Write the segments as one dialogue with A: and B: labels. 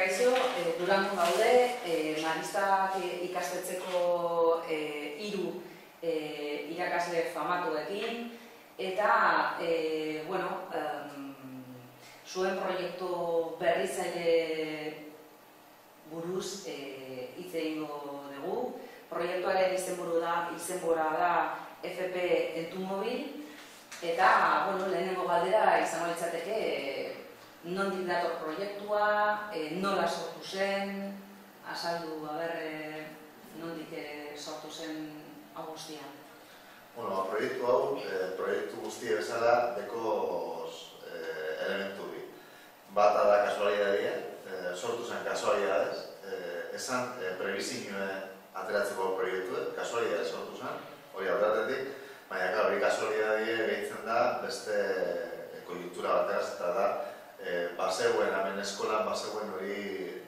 A: Kaixo, Durangon gaude, Maristak ikastetxeko 3 irakasle famatuekin, eta, zuen proiektu berritzaile buruz hitz egingo dugu. Proiektuaren izenburua da FP Entumobil, eta, lehenengo galdera izango litzateke nondik dator proiektua, nola sortu zen, azaldu, nondik sortu zen hau guztia.
B: Proiektu hau, proiektu guztia bezala, dekoz elementu bi. Bata da kasualidadia, sortu zen kasualidadez, esan prebizioa ateratzeko proiektu, kasualidadez sortu zen, hori aurratetik, baina hori kasualidadia gehitzen da beste konjunktura bateraz, eta da bazeuen hemen eskolan, bazeuen hori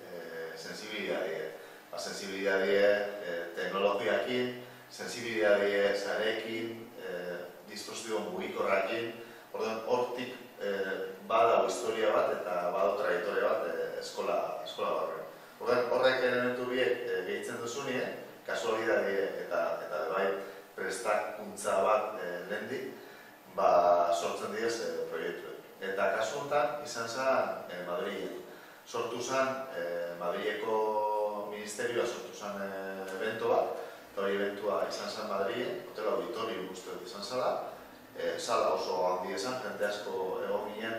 B: sensibilidadie. Sensibilidadie teknologiakin, sensibilidadie zarekin, dispositibo mugikorrakin, hortik badago historia bat eta badago trajektoria bat eskola barruan. Horrek elementu biek gehitzen duzunien, kasualidadie eta bai prestakuntza bat lehendik, sortzen diez proiektuek. Eta kasu honetan izan zen Madrilen. Sortu zen Madrileko ministerioa sortu zen evento bat, eta hori eventua izan zen Madrilen, hotel auditorium uste izan zela, sala oso handi esan, jente asko egon ginen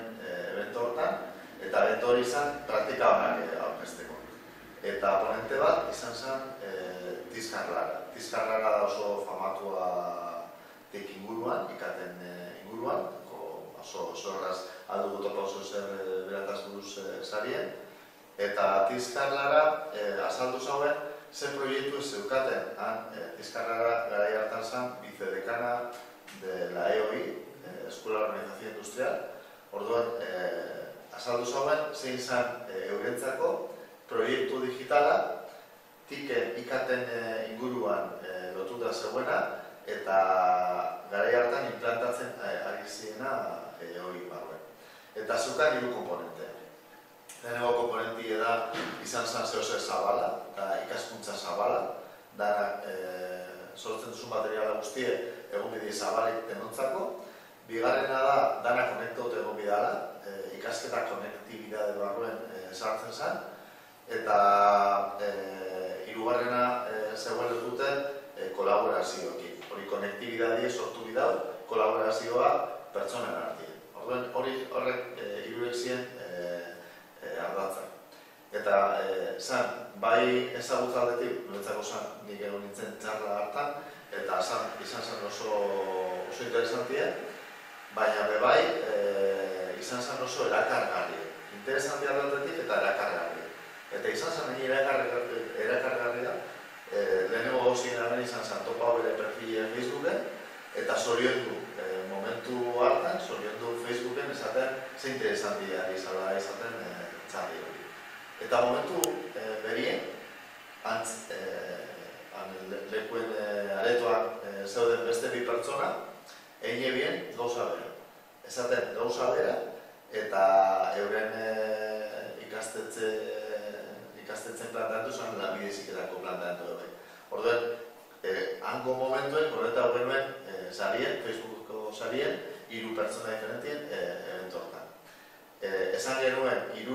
B: evento hortan, eta evento hori izan praktika honak aurkezteko. Eta ponente bat izan zen Tizkar Lara. Tizkar Lara da oso famatua tek inguruan, ikaten inguruan, oso erraz aldugu topa oso zer berataz buruz zarien. Eta Tizkar Lara azaldu zauen, ze proiektu ez zeukaten. Tizkar Lara garai hartan zen vicedekana de la EOI, Escuela de Organización Industrial. Orduan, azaldu zauen, zein zen eurentzako proiektu digitala, tiken ikaten inguruan lotuta zegoena, eta garai hartan implantatzen ari ziena hori barruen. Eta zeukan 3 komponentea. Lehenengo komponentia da izan zen zehose zabala, eta ikaskuntza zabala, dana sortzen duzun materiala guztie egon bide zabalik denontzako. Bigarrena da dana konektaute egon bidala, ikasketa konektibidade barruen sartzen zen, eta hirugarrena zegoen duten kolaborazioekin. Hori konektibidadie sortu bidau, kolaborazioa pertsonen artien. Horrek hirurek ziren ardatzen. Eta zan, bai ezagutza aldetik, noretzako zan, nik egon nintzen txarla hartan, eta izan zen oso interesantia, baina bai izan zen oso erakargarria. Interesantia aldetik eta erakargarria. Eta izan zen erakargarria, lehenengo gauzien hemen izan zen topa bere perfile Facebooken, eta zoriondu momentu hartan, zoriondu Facebooken esaten ze interesantia izala izaten txarri hori. Eta momentu berien, lekuen aretoak zeuden beste 2 pertsona, egin ebien gauza bera. Esaten gauza bera, eta euren ikastetzen planteatu zen lanbide heziketako planteatu dugu. Orduan, hango momentuen, horreta genuen sarien, Facebookko sarien, 3 pertsona diferentien eventu hortan. Esan genuen 3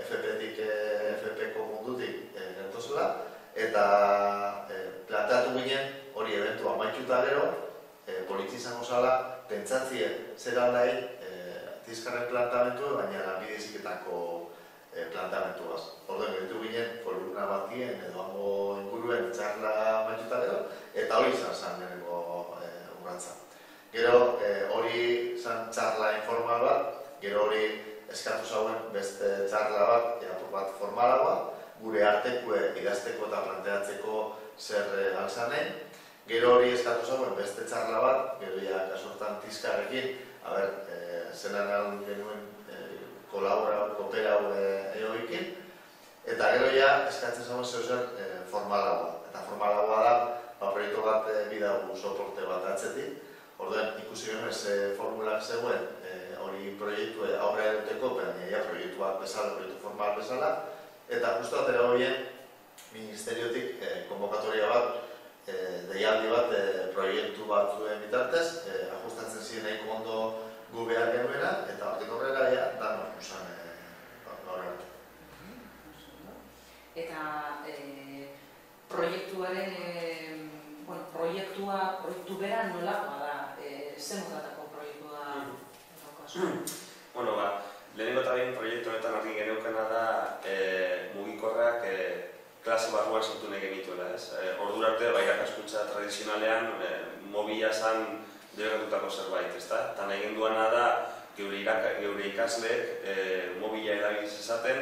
B: FP-ko mundutik gentozela, eta planteatu ginen hori eventu amaituta gero, politzi izango zala, pentsatzien zer aldai Tizkarren plantamentu, baina lanbide heziketako plantamentuaz. Orduan, gaitu ginen kolumna batien edo hango inguruen txarla amaituta gero, eta hori izan zen lehenengo urratza. Gero hori izan txarla informal bat, gero hori eskatu zauen beste txarla bat, apur bat formalagoa, gure artekue idazteko eta planteatzeko zer galtzanen. Gero hori eskatu zauen beste txarla bat, gero ja kasortan Tizkarrekin, zelan alun genuen kooperau EOIkin, eta gero ja eskatzen zauen zeuzen formalagoa. Eta formalagoa da, proiektu bat bidagu soporte bat atzetik. Orduan, ikusi genuen ze formulak zegoen hori proiektu aurre eduteko, baina proiektu bat bezala, proiektu formal bezala, Eta justu atera horien ministeriotik konbokatoria bat, deialdi bat proiektu batzuen bitartez, ajustatzen ziren nahiko ondo gu behar genuena, eta hortik horrela danok usan gaur arte.
A: Eta proiektu bera nolakoa da? Zer motatako proiektua daukazu?
C: Lehenengo eta behin proiektu honetan argi geneukena da mugikorrak klase barruan sortu nahi genituela, ez? Ordura arte, irakaskuntza tradizionalean mobila zan debekatutako zerbait, ezta? Eta nahi genduana da geure ikasleek mobila erabiliz esaten,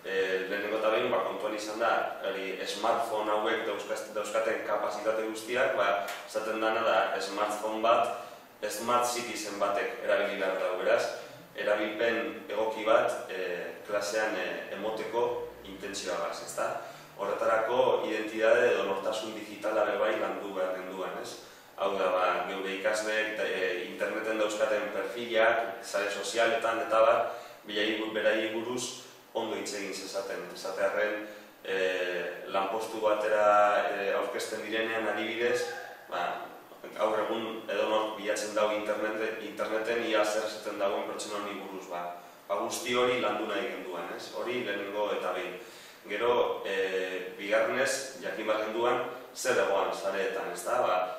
C: lehenengo eta behin kontuan izan da, smartphone hauek dauzkaten kapazitate guztiak, esaten dana da smartphone bat, smart citizen batek erabili behar dago, beraz, erabilpen egoki bat klasean emoteko intentzioagaz, ezta? Horretarako identitate edo nortasun digitala bebai landu behar genduan, ez? Hau da, geure ikasleek interneten dauzkaten perfilak, sare sozialetan eta beraiei buruz ondo hitz egin zezaten. Esatearren lanpostu batera aurkezten direnean adibidez, gaur egun edonor bilatzen dago interneten ia zer esaten dagoen pertsona honi buruz. Guzti hori landu nahi genduan, ez? Hori lehenengo eta behin. Gero, bigarrenez, jakin bat genduan, zer egoan sareetan, ez da?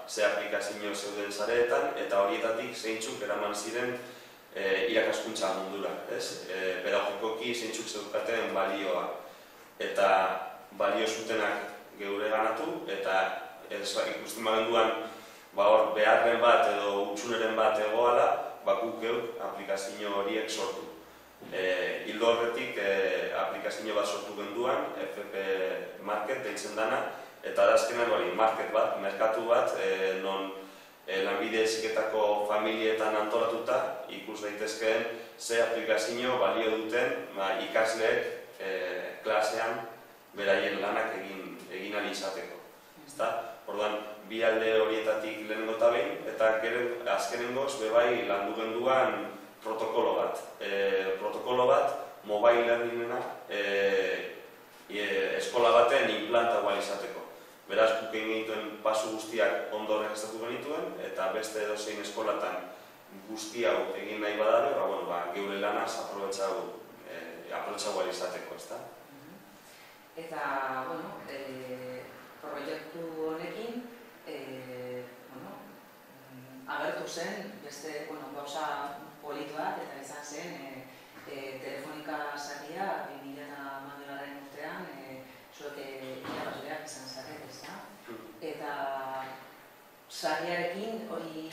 C: Ze aplikazio zeuden sareetan, eta horietatik zeintzuk eraman ziren irakaskuntza mundura, ez? Pedagogikoki zeintzuk zeukaten balioa. Eta balio zutenak geure ganatu, eta ikusten bagenduan beharren bat edo utxuneren bat egoala, guk geuk aplikazio horiek sortu. Hildo horretik aplikazio bat sortu genduan, FP Market deitzen dana, eta azkenan hori market bat, merkatu bat, non lanbide heziketako familietan antolatuta ikus daitezkeen ze aplikazio balio duten ikasleek klasean beraien lanak egin ahal izateko. Orduan, bi alde horietatik lehenengo eta behin, eta azkenengoz bebai landu genduan protokolo bat. Protokolo bat, mobile learningena eskola baten implantagoa izateko. Beraz, guk egin genituen pasu guztiak ondo erregistratu genituen, eta beste edozein eskolatan guzti hau egin nahi badabe, geure lanaz aprobetxagoa izateko, ezta?
A: Eta, proiektu honekin agertu zen beste gauza politu bat, eta izan zen Telefonika saria 2012 urtean zuek irabazleak izan zaret, ezta? Eta sariarekin hori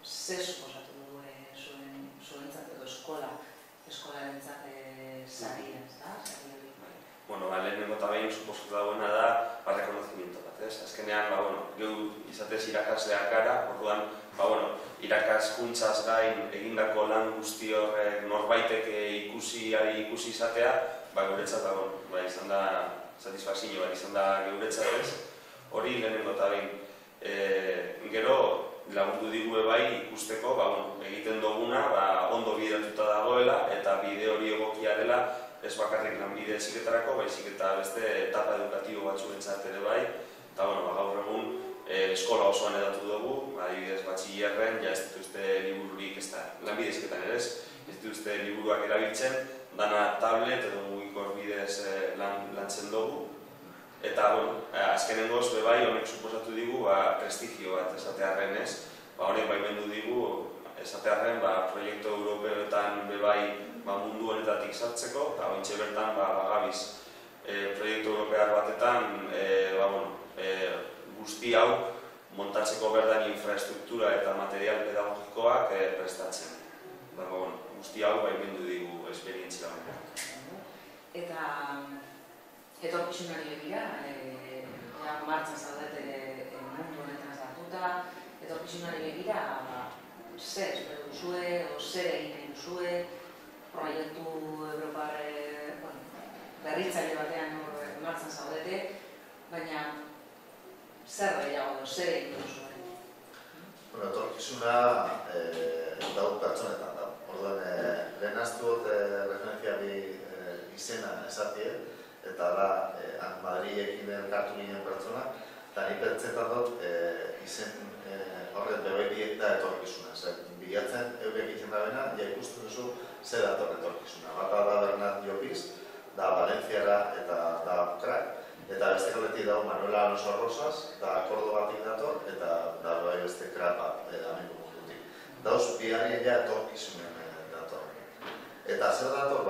A: zer suposatu du zuentzat edo eskolarentzat saria, ezta?
C: Lehenengo eta behin suposatu dagoena da rekonozimiento bat, ez? Azkenean, geu izatez irakasleak gara, orduan, irakaskuntzaz gain egindako lan guzti horrek norbaitek ikusi izatea, guretzat izan da satisfazio bat izan da geuretzat, ez? Hori lehenengo eta behin. Gero lagundu digu bai ikusteko, egiten duguna, ondo bideratuta dagoela, eta bide hori egokia dela, ez bakarrik lanbide heziketarako, baizik eta beste etapa edukatibo batzuentzat ere bai, eta gaur egun eskola osoan edatu dugu, adibidez batxillerren, ez dituzte libururik, lanbide heziketan ere ez dituzte liburuak erabiltzen, dana tablet edo mugikor bidez lantzen dugu, eta azkenengoz bai honek suposatu digu prestigio bat esatearren ez, honek baimendu digu esatearren proiektu europeoetan bebai mundu honetatik sartzeko, eta ointxe bertan gabiz proiektu europear batetan guzti hau montatzeko berdan infrastruktura eta material pedagogikoak prestatzen. Guzti hau baimendu digu esperientzia honetan.
A: Eta etorkizunari begira, martxan zaudete mundu honetan zartuta, etorkizunari begira zer espero duzue, zer egin nahi duzue, proiektu Europar berritzaile batean martxan zaudete, baina zer gehiago, zer egin duzue?
B: Etorkizuna daut pertsonetan da. Orduan, lehen aztu referentziari izena esatie, eta da Madrilekin elkartu ginen pertsona, eta ni pentsetan dut izen horret bebai da etorkizuna. Bilatzen eurek egiten da bena, ja ikusten duzu zer dator etorkizuna. Bata da Bernat Llopis, da Valenciara eta da Ukrak, eta beste kaleti dago Manuela Alonso Rosas, da Kordobatik dator, eta da beste Krapa, amengo mundutik. Dauz, biharien ja etorkizunen dator. Eta zer dator,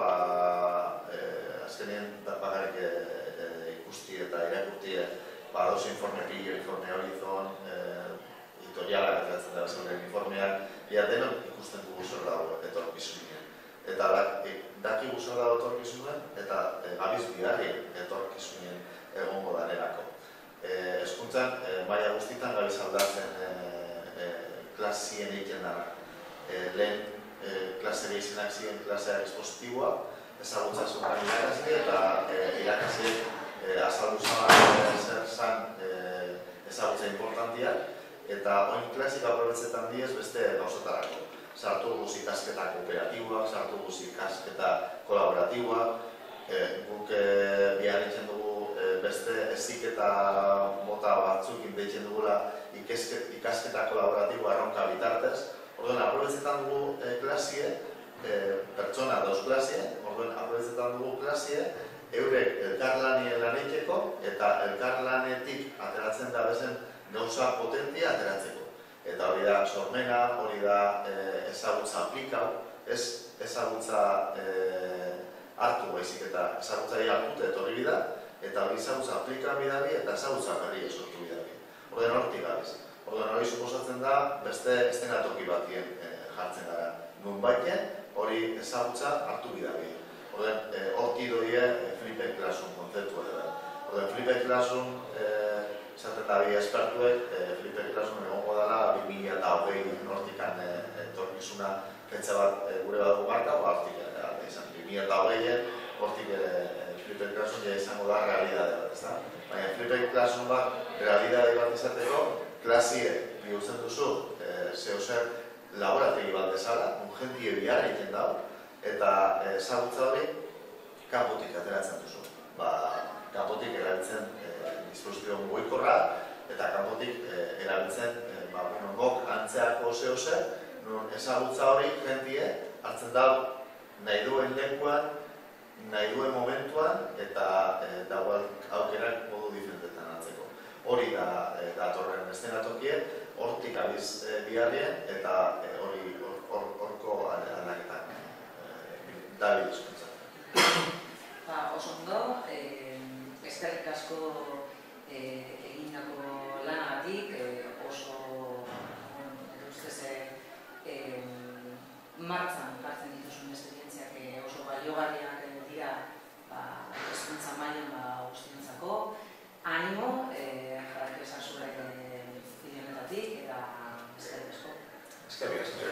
B: azkenien bakarrik ikusti eta irakurtie, dauz informe Pillo, informe Horizon, editorialak ateratzen da bezaren informeak, denok ikusten dugu zer dago etorkizunen. Eta daki zer dago etorkizunen, eta gabiz biharien etorkizunen egongo danerako. Hezkuntzan, maila guztietan gabiz aldatzen klasien egiten dara. Lehen klase behizenak ziren klaseak espositiboa, ezagutza zuen irakasle eta irakasle azaldu zer zan ezagutza importantiak, eta oin klasik aprobetzetan diez beste gauzetarako. Sartu guz ikasketa kooperatiboak, sartu guz ikasketa kolaboratiboak, guk biharritzen dugu beste heziketa mota batzuk deitzen dugula ikasketa kolaboratiboa erronka bitartez. Orduan, aprobetzetan dugu klasie, pertsona dauz klasie, orduan, aprobetzetan dugu klasie, eurek elkarlanien laniteko eta elkarlanetik ateratzen da bezen gauza potentia ateratzeko. Eta hori da sormena, hori da ezagutza aplikau, ez ezagutza hartu baizik eta ezagutza hartu etorri bida, eta hori ezagutza aplika bidabi eta ezagutza berri esortu bidabi. Horren hortik gabiz. Orduan hori suposatzen da beste eszenatoki batien jartzen gara. Nunbaiten hori ezagutza hartu bidabi. Orduan horti doie Flipped Classroom kontzeptua da. Orduan Flipped Classroom esaten da bi espertuek, Flipped Classroom egongo dela 2020 hortikan etorkizuna pentsa bat gure bat gumarka, hortik izan 2020 hortik Flipped Classroom ja izango da realidade bat, ez da? Baina Flipped Classroom bat realidade bat izateko, klasie bihurtzen duzu zehozer laborategi bat bezala, jentie bihar egiten dago, eta ezagutza hori kanpotik ateratzen duzu. Kanpotik erabiltzen dispositibo mugikorra eta kanpotik erabiltzen gok antzeako zehozer, non ezagutza hori jentie hartzen dago nahi duen lekuan, nahi duen momentuan eta aukerak modu diferentetan hartzeko. Hori da datorren eszenatokie, hortik abiz biharrien eta horko aldaketan dabil hezkuntza.
A: Oso ondo, eskerrik asko egindako lanagatik, oso martxan jartzen dituzun esperientziak oso baliogarriak dira hezkuntza mailan guztientzako. Animo, jarraitu esan zurek bideo honetatik eta eskerrik asko.
C: Eskerrik asko.